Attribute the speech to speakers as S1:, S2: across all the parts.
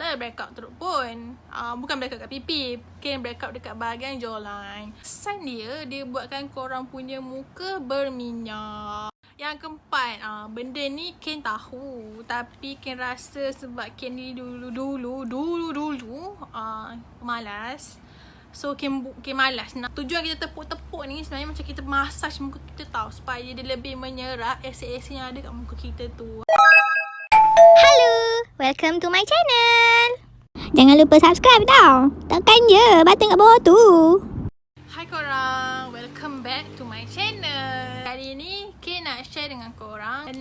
S1: Tak ada breakout teruk pun. Bukan breakout kat pipi, mungkin breakout dekat bahagian jawline. Sign dia buatkan korang punya muka berminyak. Yang keempat, benda ni Ken tahu, tapi Ken rasa sebab Ken ni dulu malas. So Ken malas nak. Tujuan kita tepuk-tepuk ni sebenarnya macam kita massage muka kita tahu, supaya dia lebih menyerap acid-acid yang ada kat muka kita tu.
S2: Hello, welcome to my channel. Jangan lupa subscribe tau. Tekan je button kat bawah tu.
S1: Hai korang, welcome back to my channel. Hari ni Ken nak share dengan korang 6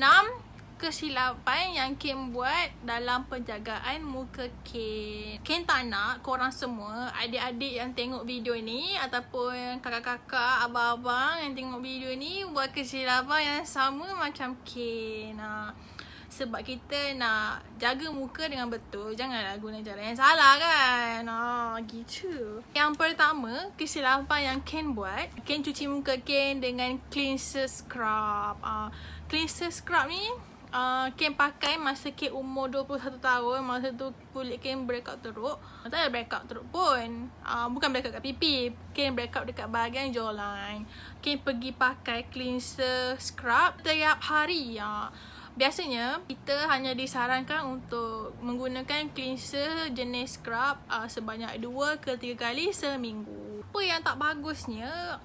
S1: kesilapan yang Ken buat dalam penjagaan muka Ken. Ken tak nak korang semua, adik-adik yang tengok video ni ataupun kakak-kakak, abang-abang yang tengok video ni buat kesilapan yang sama macam Ken. Sebab kita nak jaga muka dengan betul, janganlah guna cara yang salah kan. Gitu. Yang pertama, kesilapan yang Ken buat, Ken cuci muka Ken dengan cleanser scrub. Cleanser scrub ni Ken pakai masa Ken umur 21 tahun. Masa tu kulit Ken breakout teruk. Tak ada breakout teruk pun. Bukan breakout kat pipi, Ken breakout dekat bahagian jawline. Ken pergi pakai cleanser scrub setiap hari. Biasanya kita hanya disarankan untuk menggunakan cleanser jenis scrub sebanyak 2 ke 3 kali seminggu. Apa yang tak bagusnya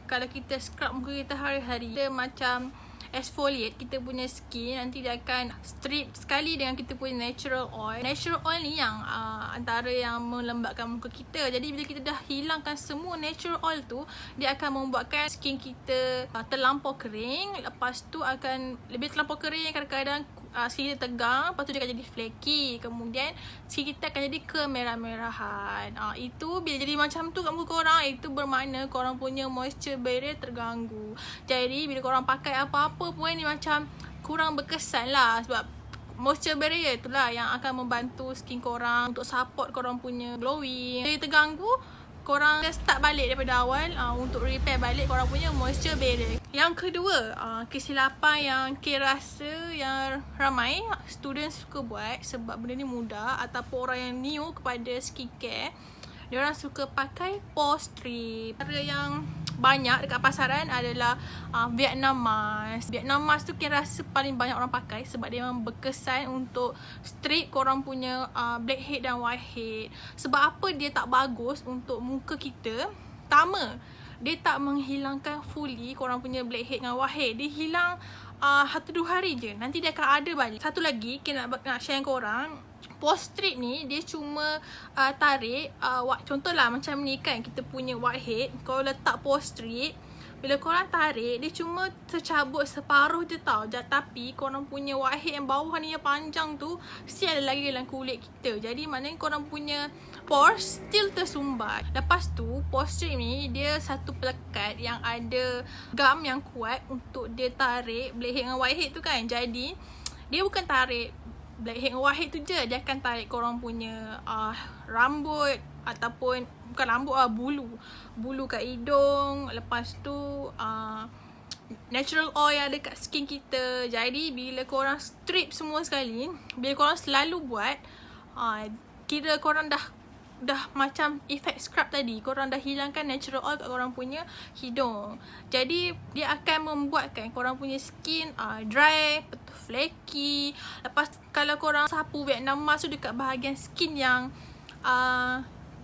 S1: kalau kita scrub muka kita hari-hari, kita macam exfoliate kita punya skin, nanti dia akan strip sekali dengan kita punya natural oil. Natural oil ni yang antara yang melembabkan muka kita. Jadi bila kita dah hilangkan semua natural oil tu, dia akan membuatkan skin kita terlampau kering. Lepas tu akan lebih terlampau kering, kadang-kadang skin kita tegang, lepas tu dia akan jadi flaky. Kemudian skin kita akan jadi kemerah-merahan. Itu bila jadi macam tu kat muka korang, itu bermakna korang punya moisture barrier terganggu. Jadi bila korang pakai apa-apa pun ni macam kurang berkesan lah. Sebab moisture barrier itulah yang akan membantu skin korang untuk support korang punya glowing. Jadi terganggu, korang start balik daripada awal untuk repair balik korang punya moisture barrier. Yang kedua, kesilapan yang Ken rasa yang ramai student suka buat, sebab benda ni mudah ataupun orang yang new kepada skincare, diorang suka pakai pore strip. Cara yang banyak dekat pasaran adalah Vietnam mask. Vietnam mask tu Ken rasa paling banyak orang pakai sebab dia memang berkesan untuk strip korang punya blackhead dan whitehead. Sebab apa dia tak bagus untuk muka kita? Pertama, dia tak menghilangkan fully korang punya blackhead dengan whitehead. Dia hilang 1-2 hari je, nanti dia akan ada balik. Satu lagi Ken nak share dengan korang, pore strip ni dia cuma tarik contohlah macam ni kan, kita punya whitehead, kalau letak pore strip, bila korang tarik, dia cuma tercabut separuh je tau. Tapi korang punya whitehead yang bawah ni yang panjang tu still ada lagi dalam kulit kita. Jadi maknanya korang punya pore still tersumbat. Lepas tu pore strip ni dia satu pelekat yang ada gum yang kuat untuk dia tarik blackhead dengan whitehead tu kan. Jadi dia bukan tarik blackhead dengan whitehead tu je, dia akan tarik korang punya rambut ataupun bukan rambut bulu kat hidung. Lepas tu natural oil yang ada kat skin kita. Jadi bila korang strip semua sekali, bila korang selalu buat, kira korang dah macam efek scrub tadi, korang dah hilangkan natural oil kat korang punya hidung. Jadi dia akan membuatkan korang punya skin dry, flaky. Lepas kalau korang sapu Vietnam mask tu dekat bahagian skin yang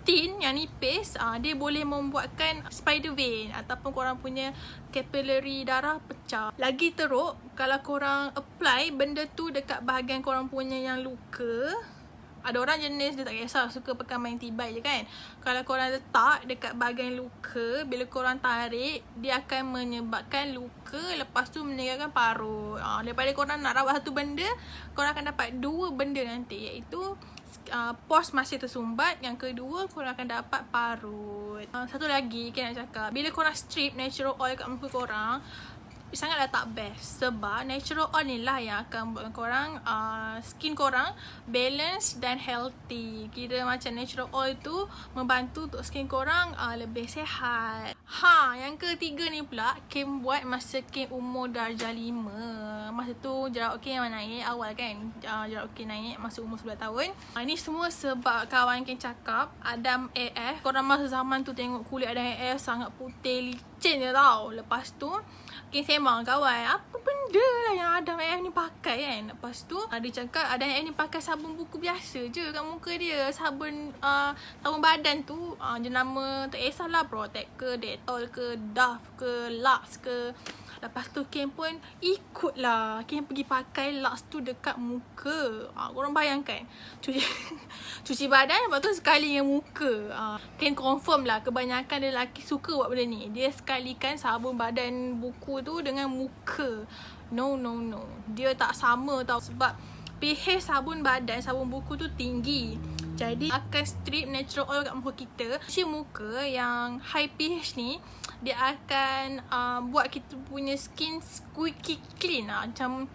S1: thin, yang nipis, dia boleh membuatkan spider vein ataupun korang punya capillary darah pecah. Lagi teruk kalau korang apply benda tu dekat bahagian korang punya yang luka. Ada orang jenis dia tak kisah, suka pakai main tibai je kan. Kalau korang letak dekat bahagian luka, bila korang tarik, dia akan menyebabkan luka, lepas tu meninggalkan parut. Daripada korang nak rawat satu benda, korang akan dapat 2 benda nanti, iaitu pores masih tersumbat. Yang kedua, korang akan dapat parut. Satu lagi Ken nak cakap, bila korang strip natural oil kat muka korang, sangatlah tak best. Sebab natural oil ni lah yang akan buat korang skin korang balance dan healthy. Kira macam natural oil tu membantu untuk skin korang lebih sihat. Yang ketiga ni pula, Kim buat masa Kim umur darjah 5. Masa tu jerawat Kim yang naik awal kan. Jerawat Kim naik masa umur 11 tahun. Ni semua sebab kawan Kim cakap Adam AF. Korang masa zaman tu tengok kulit Adam AF sangat putih licin je tau. Lepas tu Kim sembang kawan, apa benda lah yang Adam AF ni pakai kan. Lepas tu dia cakap Adam AF ni pakai sabun buku biasa je kat muka dia. Sabun badan tu jenama tak kisahlah Protect ke, Dettol ke, Dove ke, Lux ke. Lepas tu Kim pun ikutlah. Kim pergi pakai Lux tu dekat muka. Korang bayangkan cuci badan, lepas tu sekali dengan muka. Kim confirm lah kebanyakan lelaki suka buat benda ni. Dia sekalikan sabun badan buku tu dengan muka. No. Dia tak sama tau. Sebab pH sabun badan, sabun buku tu tinggi. Jadi akan strip natural oil kat muka kita. Cuci muka yang high pH ni, dia akan buat kita punya skin squeaky clean lah. Macam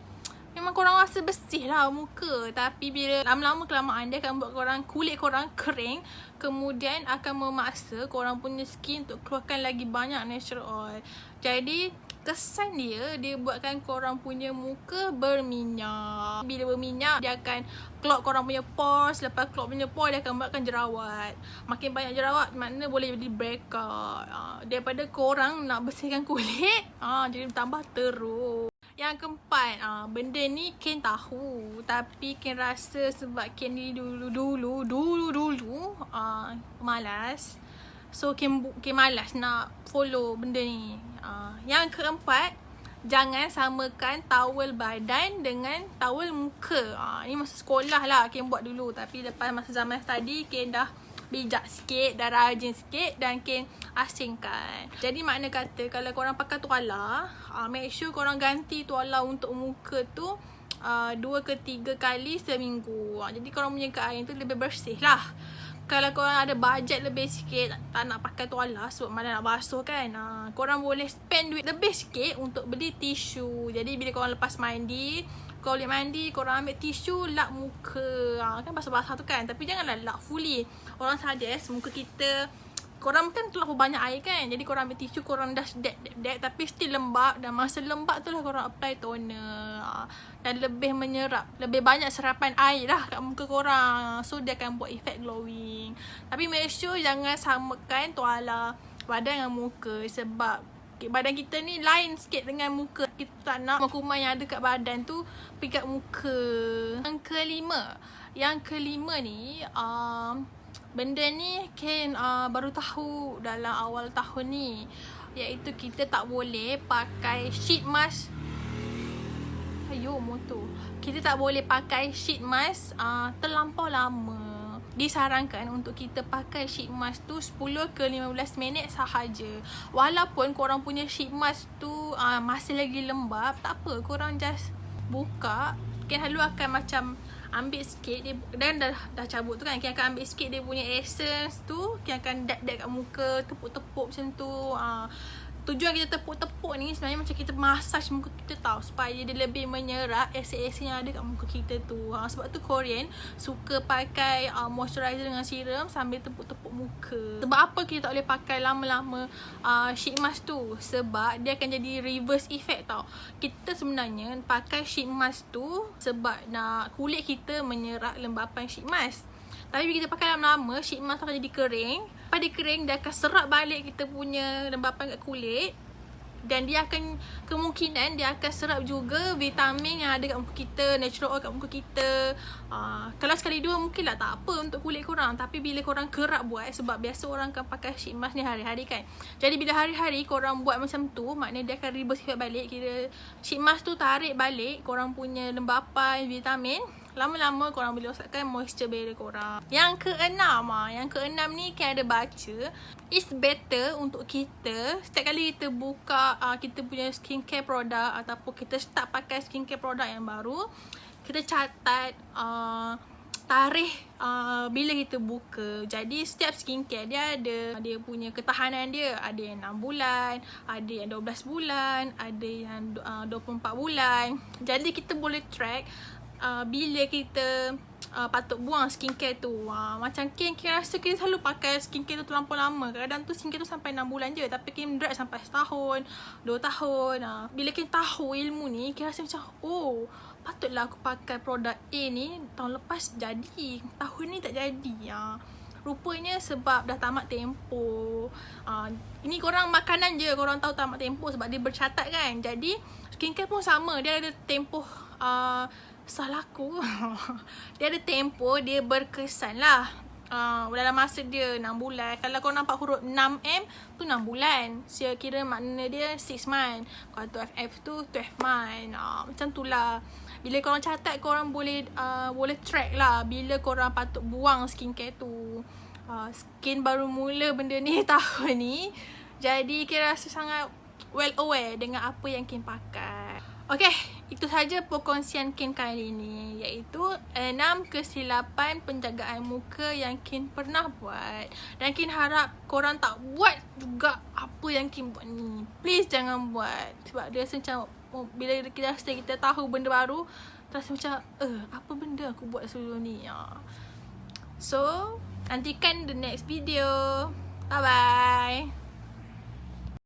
S1: memang korang rasa bersih lah muka. Tapi bila lama-lama kelamaan, dia akan buat kulit korang kering. Kemudian akan memaksa korang punya skin untuk keluarkan lagi banyak natural oil. Jadi kesan dia buatkan korang punya muka berminyak. Bila berminyak, dia akan clog korang punya pores. Lepas clog punya pores, dia akan buatkan jerawat. Makin banyak jerawat, maknanya boleh jadi breakout. Daripada korang nak bersihkan kulit, jadi tambah teruk. Yang keempat, benda ni Ken tahu. Tapi Ken rasa sebab Ken ni dulu malas. So Ken malas nak follow benda ni. Yang keempat, jangan samakan towel badan dengan towel muka. Ni masa sekolah lah Ken buat dulu. Tapi lepas masa zaman study, Ken dah bijak sikit, dah rajin sikit dan Ken asingkan. Jadi makna kata kalau korang pakai tuala, make sure korang ganti tuala untuk muka tu 2 ke 3 kali seminggu. Jadi korang punya kain tu lebih bersih lah. Kalau korang ada bajet lebih sikit, tak nak pakai tuala sebab mana nak basuh kan, korang boleh spend duit lebih sikit untuk beli tisu. Jadi bila korang lepas mandi, korang ambil tisu, lap muka. Kan basah-basah tu kan. Tapi janganlah lap fully. Orang suggest muka kita, korang kan terlalu banyak air kan. Jadi korang ambil tisu, korang dah dab tapi still lembab. Dan masa lembab tu lah korang apply toner. Dan lebih menyerap, lebih banyak serapan air lah kat muka korang. So dia akan buat efek glowing. Tapi make sure jangan samakan tuala badan dengan muka. Sebab badan kita ni lain sikit dengan muka. Kita tak nak kuman yang ada kat badan tu pergi kat muka. Yang kelima ni, benda ni Ken baru tahu dalam awal tahun ni. Iaitu kita tak boleh pakai sheet mask. Motor. Kita tak boleh pakai sheet mask terlampau lama. Disarankan untuk kita pakai sheet mask tu 10 ke 15 minit sahaja. Walaupun korang punya sheet mask tu masih lagi lembab, tak apa, korang just buka. Ken selalu akan macam ambil sikit dia, dan dah cabut tu kan, Ken akan ambil sikit dia punya essence tu, Ken akan dab kat muka, tepuk-tepuk macam tu. Tujuan kita tepuk-tepuk ni sebenarnya macam kita massage muka kita tau, supaya dia lebih menyerap acid-acid yang ada kat muka kita tu. Sebab tu Korean suka pakai moisturizer dengan serum sambil tepuk-tepuk muka. Sebab apa kita tak boleh pakai lama-lama sheet mask tu? Sebab dia akan jadi reverse effect tau. Kita sebenarnya pakai sheet mask tu sebab nak kulit kita menyerap lembapan sheet mask. Tapi bila kita pakai lama-lama, sheet mask akan jadi kering. Lepas dia kering, dia akan serap balik kita punya lembapan kat kulit. Dan dia akan, kemungkinan dia akan serap juga vitamin yang ada kat muka kita, natural oil kat muka kita. Kalau sekali dua mungkin lah tak apa untuk kulit korang. Tapi bila korang kerap buat, sebab biasa orang akan pakai sheet mask ni hari-hari kan. Jadi bila hari-hari korang buat macam tu, maknanya dia akan reverse effect balik. Kira sheet mask tu tarik balik korang punya lembapan, vitamin. Lama-lama korang boleh rosakkan moisture barrier korang. Yang keenam ni kan ada baca, it's better untuk kita setiap kali kita buka kita punya skincare product ataupun kita start pakai skincare product yang baru, kita catat tarikh bila kita buka. Jadi setiap skincare dia ada dia punya ketahanan dia. Ada yang 6 bulan, ada yang 12 bulan, ada yang 24 bulan. Jadi kita boleh track bila kita patut buang skincare tu. Macam Ken rasa kita selalu pakai skincare tu terlampau lama. Kadang tu skincare tu sampai 6 bulan je, tapi Ken drag sampai setahun, 2 tahun. Bila Ken tahu ilmu ni, Ken rasa macam patutlah aku pakai produk A ni tahun lepas jadi, tahun ni tak jadi. Rupanya sebab dah tamat tempoh. Ini korang makanan je korang tahu tamat tempoh sebab dia bercatat kan. Jadi skincare pun sama, dia ada tempoh salah aku. Dia ada tempoh, dia berkesan lah. Dalam masa dia 6 bulan. Kalau kau nampak huruf 6M tu 6 bulan. Saya kira makna dia 6 month. Kalau 12F tu 12 month. Macam tu lah. Bila korang catat, korang boleh track lah bila korang patut buang skincare tu. Skin baru mula benda ni tahun ni. Jadi kira rasa sangat well aware dengan apa yang Ken pakai. Okay, itu sahaja perkongsian Ken kali ini, iaitu 6 kesilapan penjagaan muka yang Ken pernah buat. Dan Ken harap korang tak buat juga apa yang Ken buat ni. Please jangan buat. Sebab dia rasa macam bila kita tahu benda baru, terasa macam apa benda aku buat sebelum ni. So, nantikan the next video. Bye bye.